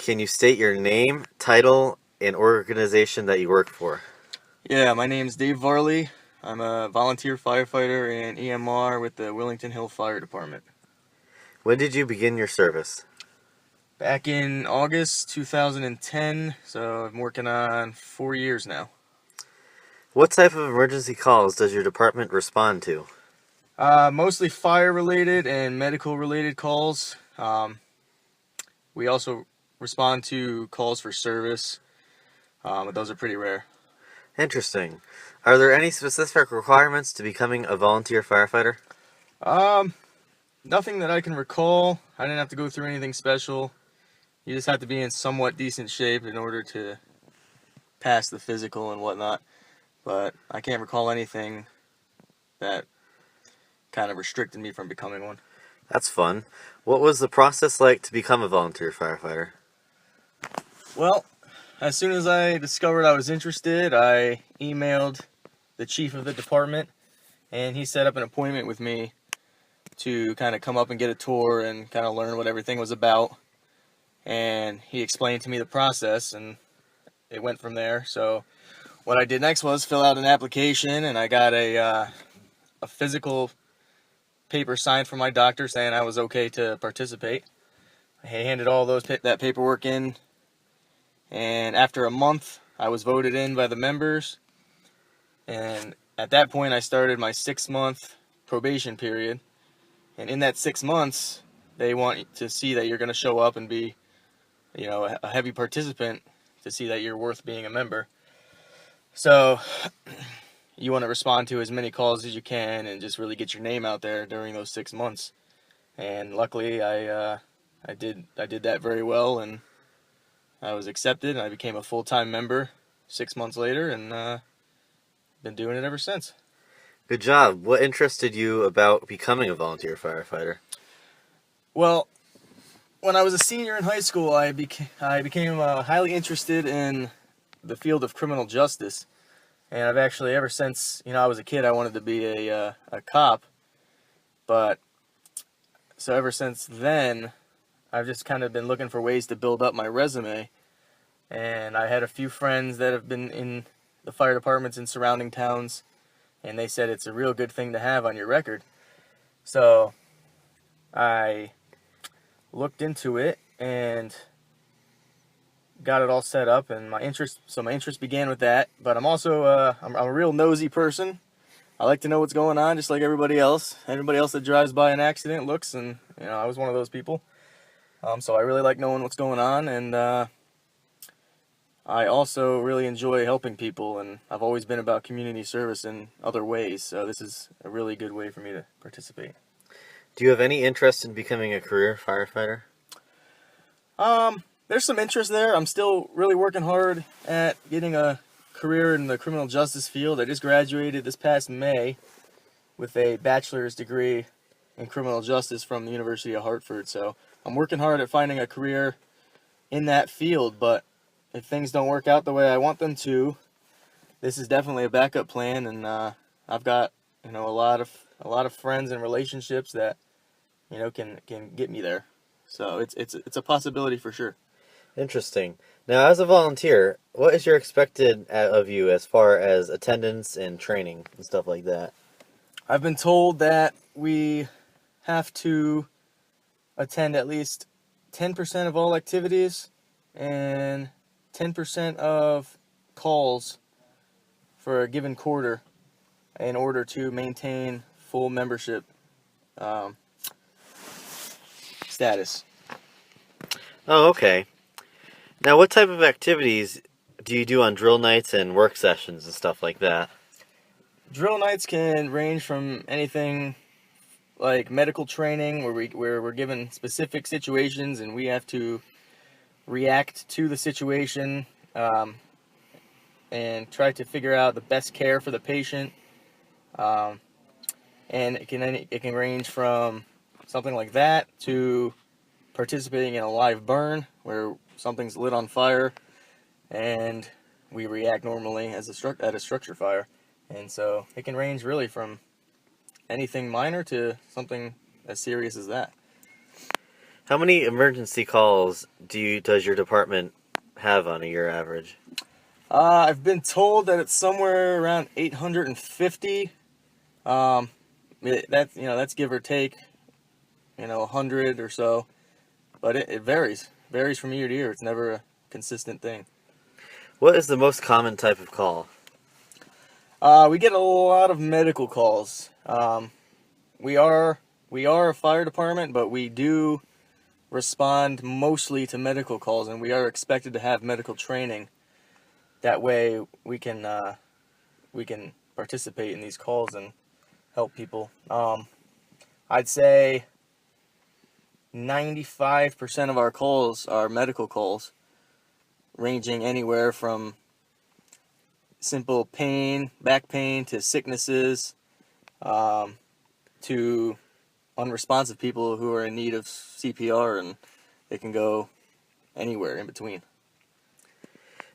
Can you state your name, title, and organization that you work for? Yeah, my name's Dave Varley. I'm a volunteer firefighter and EMR with the Willington Hill Fire Department. When did you begin your service? Back in August 2010, so I'm working on 4 years now. What type of emergency calls does your department respond to? Mostly fire-related and medical-related calls. We also respond to calls for service, but those are pretty rare. Interesting. Are there any specific requirements to becoming a volunteer firefighter? Um, Nothing that I can recall. I didn't have to go through anything special. You just have to be in somewhat decent shape in order to pass the physical and whatnot. But I can't recall anything that kind of restricted me from becoming one. That's fun. What was the process like to become a volunteer firefighter? Well, as soon as I discovered I was interested, I emailed the chief of the department, and he set up an appointment with me to kind of come up and get a tour and kind of learn what everything was about. And he explained to me the process, and it went from there. So what I did next was fill out an application, and I got a physical paper signed from my doctor saying I was okay to participate. I handed all that paperwork in, and after a month, I was voted in by the members. And at that point, I started my 6-month probation period. And in that 6 months, they want to see that you're going to show up and be, a heavy participant to see that you're worth being a member. So you want to respond to as many calls as you can and just really get your name out there during those 6 months. And luckily, I did that very well, and I was accepted, and I became a full-time member 6 months later, and been doing it ever since. Good job. What interested you about becoming a volunteer firefighter? Well, when I was a senior in high school, I became highly interested in the field of criminal justice, and I've actually ever since I was a kid, I wanted to be a cop. But so ever since then, I've just kind of been looking for ways to build up my resume, and I had a few friends that have been in the fire departments in surrounding towns, and they said it's a real good thing to have on your record. So I looked into it and got it all set up, and my interest began with that. But I'm also I'm a real nosy person. I like to know what's going on, just like everybody else. Everybody else that drives by an accident looks, and I was one of those people. So I really like knowing what's going on, and I also really enjoy helping people, and I've always been about community service in other ways. So this is a really good way for me to participate. Do you have any interest in becoming a career firefighter? There's some interest there. I'm still really working hard at getting a career in the criminal justice field. I just graduated this past May with a bachelor's degree in criminal justice from the University of Hartford. So I'm working hard at finding a career in that field, but if things don't work out the way I want them to, this is definitely a backup plan, and I've got a lot of friends and relationships that can get me there. So it's a possibility for sure. Interesting. Now, as a volunteer, what is your expected of you as far as attendance and training and stuff like that? I've been told that we have to attend at least 10% of all activities and 10% of calls for a given quarter in order to maintain full membership status. Oh, okay. Now, what type of activities do you do on drill nights and work sessions and stuff like that? Drill nights can range from anything like medical training, where we're given specific situations and we have to react to the situation and try to figure out the best care for the patient. And it can range from something like that to participating in a live burn where something's lit on fire and we react normally as at a structure fire. And so it can range really from anything minor to something as serious as that. How many emergency calls does your department have on a year average? I've been told that it's somewhere around 850. Um, that's give or take, 100 or so, but it varies from year to year. It's never a consistent thing. What is the most common type of call? We get a lot of medical calls. We are a fire department, but we do respond mostly to medical calls, and we are expected to have medical training. That way, we can participate in these calls and help people. I'd say 95% of our calls are medical calls, ranging anywhere from simple pain, back pain, to sicknesses, to unresponsive people who are in need of CPR, and they can go anywhere in between.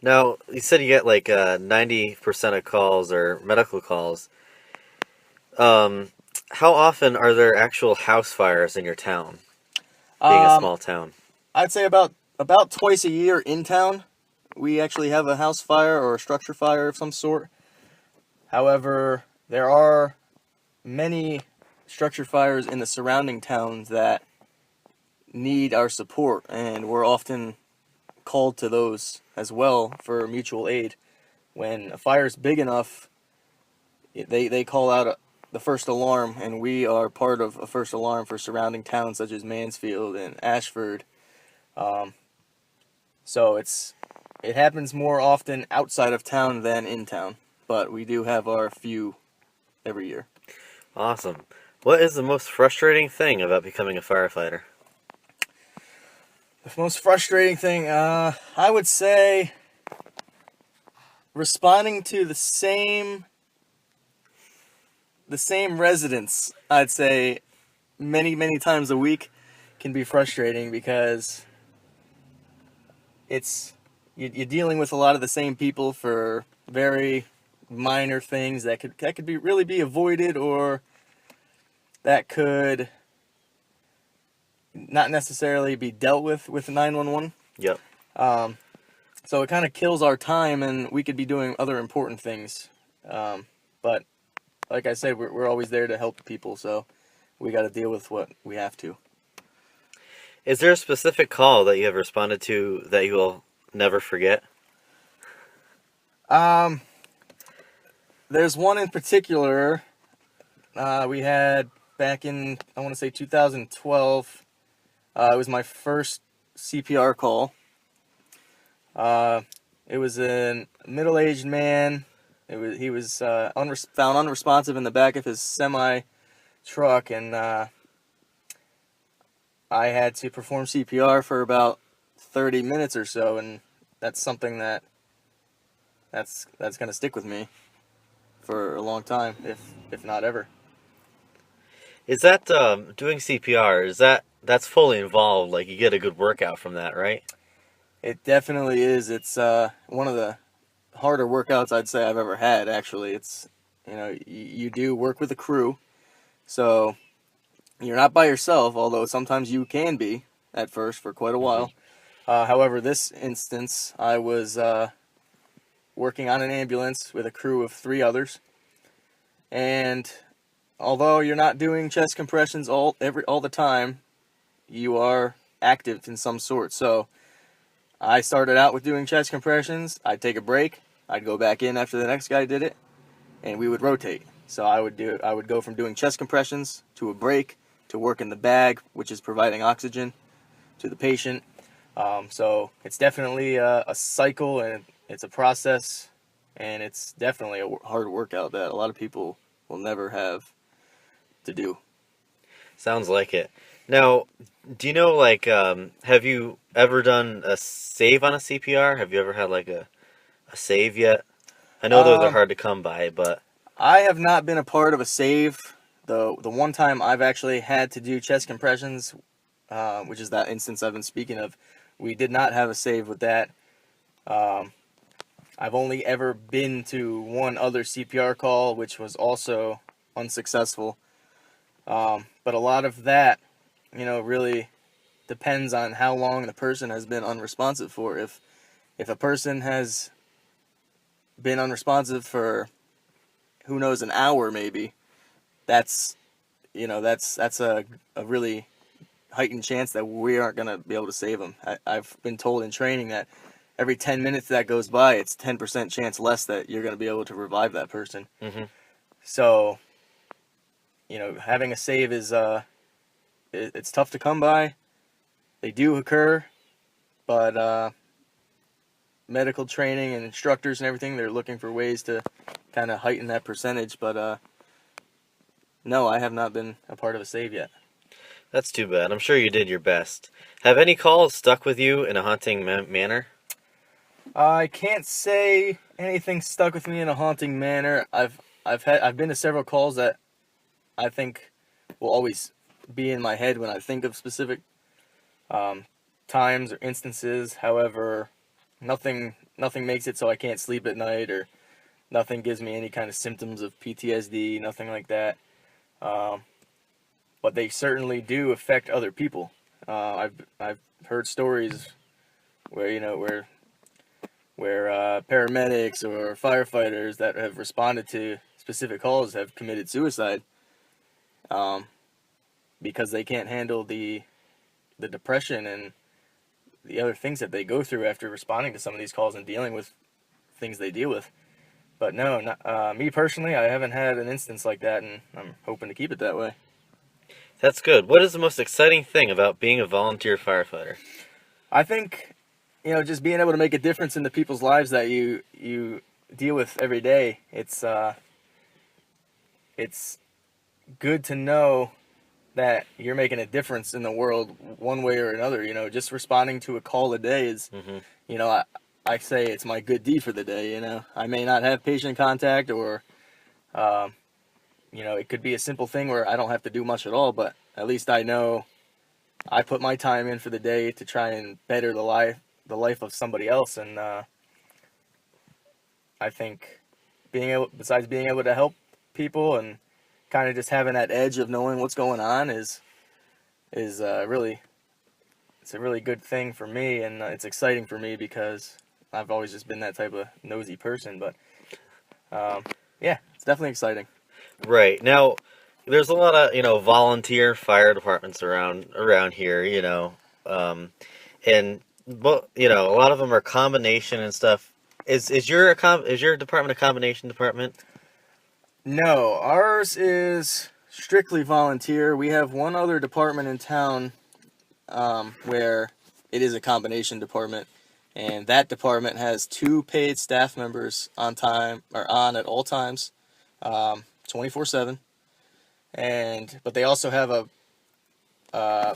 Now, you said you get like 90% of calls are medical calls. How often are there actual house fires in your town, being a small town? I'd say about twice a year in town, we actually have a house fire or a structure fire of some sort. However, there are many structure fires in the surrounding towns that need our support, and we're often called to those as well for mutual aid. When a fire is big enough, they call out the first alarm, and we are part of a first alarm for surrounding towns such as Mansfield and Ashford. So it happens more often outside of town than in town, but we do have our few every year. Awesome. What is the most frustrating thing about becoming a firefighter? The most frustrating thing, I would say, responding to the same residents, I'd say, many times a week can be frustrating, because you're dealing with a lot of the same people for very minor things that could be really be avoided, or that could not necessarily be dealt with 911. Yep. So it kind of kills our time, and we could be doing other important things. But like I said, we're always there to help people, so we got to deal with what we have to. Is there a specific call that you have responded to that you will never forget? There's one in particular we had back in, I want to say, 2012. It was my first CPR call. It was a middle-aged man. He was found unresponsive in the back of his semi truck, and I had to perform CPR for about 30 minutes or so, and that's something that's gonna stick with me for a long time, if not ever. Is that doing CPR? That's fully involved? Like, you get a good workout from that, right? It definitely is. It's one of the harder workouts I'd say I've ever had. Actually, it's you do work with a crew, so you're not by yourself. Although sometimes you can be at first for quite a while. However, this instance, I was working on an ambulance with a crew of 3 others, and although you're not doing chest compressions all the time, you are active in some sort. So I started out with doing chest compressions. I'd take a break. I'd go back in after the next guy did it, and we would rotate. So I would go from doing chest compressions to a break to work in the bag, which is providing oxygen to the patient. So it's definitely a cycle, and it's a process, and it's definitely a hard workout that a lot of people will never have to do. Sounds like it. Now, do you know, like, have you ever done a save on a CPR? Have you ever had, like, a save yet? I know those are hard to come by, but... I have not been a part of a save. The one time I've actually had to do chest compressions, which is that instance I've been speaking of, we did not have a save with that. I've only ever been to one other CPR call, which was also unsuccessful. But a lot of that, really depends on how long the person has been unresponsive for. If a person has been unresponsive for, who knows, an hour maybe, that's a really heightened chance that we aren't going to be able to save them. I've been told in training that every 10 minutes that goes by, it's 10% chance less that you're going to be able to revive that person. Mm-hmm. So, having a save is it's tough to come by. They do occur, but medical training and instructors and everything, they're looking for ways to kind of heighten that percentage. But no, I have not been a part of a save yet. That's too bad. I'm sure you did your best. Have any calls stuck with you in a haunting manner? I can't say anything stuck with me in a haunting manner. I've been to several calls that I think will always be in my head when I think of specific times or instances. However, nothing makes it so I can't sleep at night, or nothing gives me any kind of symptoms of PTSD. Nothing like that. But they certainly do affect other people. I've heard stories where paramedics or firefighters that have responded to specific calls have committed suicide because they can't handle the depression and the other things that they go through after responding to some of these calls and dealing with things they deal with. But no, me personally, I haven't had an instance like that, and I'm hoping to keep it that way. That's good. What is the most exciting thing about being a volunteer firefighter? I think, just being able to make a difference in the people's lives that you deal with every day. It's good to know that you're making a difference in the world one way or another. Just responding to a call a day is, Mm-hmm. I say it's my good deed for the day. I may not have patient contact, or it could be a simple thing where I don't have to do much at all, but at least I know I put my time in for the day to try and better the life of somebody else. And I think besides being able to help people and kind of just having that edge of knowing what's going on is really, it's a really good thing for me, and it's exciting for me because I've always just been that type of nosy person. But yeah, it's definitely exciting. Right. Now, there's a lot of, volunteer fire departments around here, and a lot of them are combination and stuff. Is your department a combination department? No, ours is strictly volunteer. We have one other department in town where it is a combination department, and that department has 2 paid staff members on at all times, 24/7, but they also have a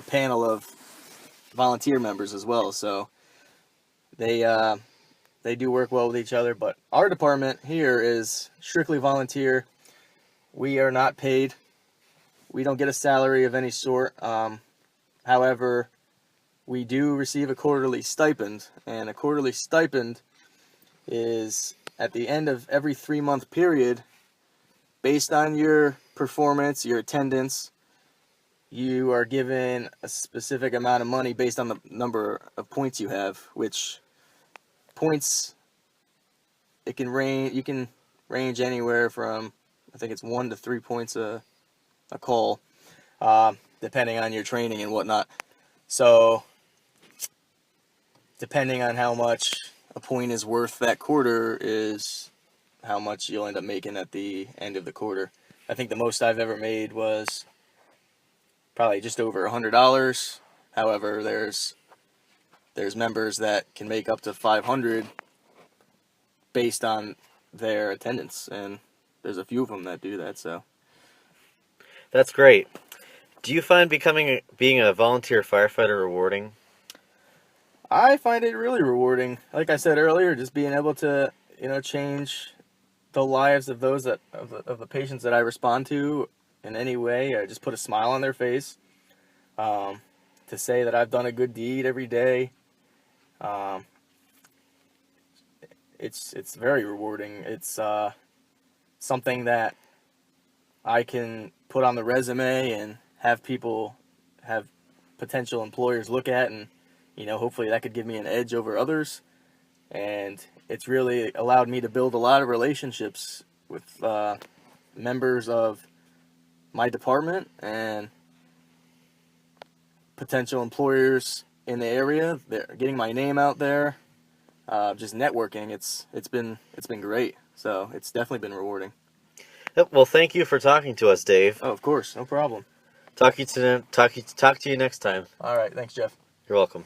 panel of volunteer members as well. So they do work well with each other. But our department here is strictly volunteer. We are not paid. We don't get a salary of any sort. However, we do receive a quarterly stipend, and a quarterly stipend is at the end of every 3-month period. Based on your performance, your attendance, you are given a specific amount of money based on the number of points you have, which points, you can range anywhere from, I think it's 1 to 3 points a call, depending on your training and whatnot. So, depending on how much a point is worth that quarter is how much you'll end up making at the end of the quarter. I think the most I've ever made was probably just over $100. However, there's members that can make up to $500 based on their attendance, and there's a few of them that do that. So That's great. Do you find being a volunteer firefighter rewarding? I find it really rewarding. Like I said earlier, just being able to change the lives of those of the patients that I respond to in any way. I just put a smile on their face, to say that I've done a good deed every day. It's very rewarding. It's something that I can put on the resume and have people have potential employers look at, and hopefully that could give me an edge over others. And it's really allowed me to build a lot of relationships with members of my department and potential employers in the area. They're getting my name out there, just networking. It's been great. So it's definitely been rewarding. Yep, well, thank you for talking to us, Dave. Oh, of course, no problem. Talk to you next time. All right, thanks, Jeff. You're welcome.